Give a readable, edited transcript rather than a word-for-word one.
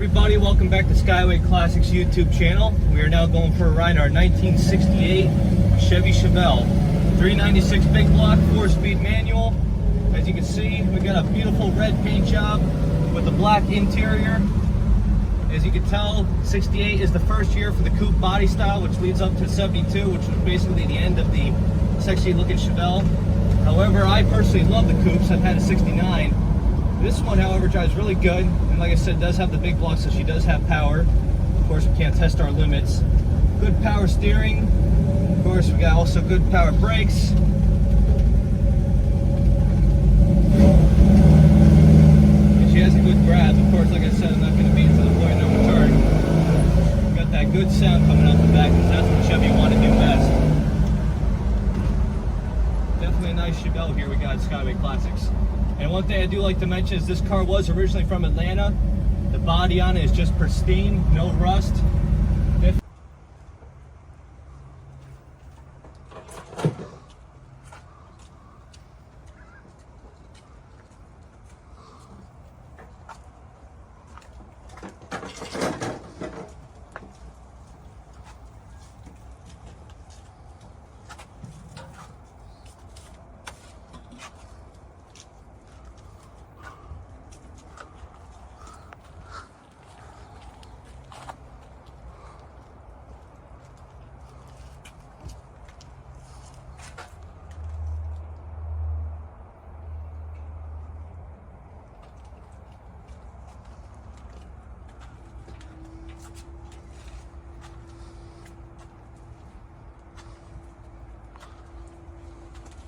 everybody, welcome back to Skyway Classics YouTube channel. We are now going for a ride in our 1968 Chevy Chevelle 396 big block 4-speed manual. As you can see, we got a beautiful red paint job with a black interior. As you can tell, 68 is the first year for the coupe body style, which leads up to 72, which was basically the end of the sexy looking Chevelle. However, I personally love the coupes. I've had a 69. This one, however, drives really good, and like I said, does have the big block, so she does have power. Of course, we can't test our limits. Good power steering. Of course, we got also good power brakes. And she has a good grab. Of course, like I said, I'm not going to beat it to the point of no return. Got that good sound coming out the back, because that's what Chevy want to do best. Definitely a nice Chevelle here we got at Skyway Classics. And one thing I do like to mention is this car was originally from Atlanta. The body on it is just pristine, no rust.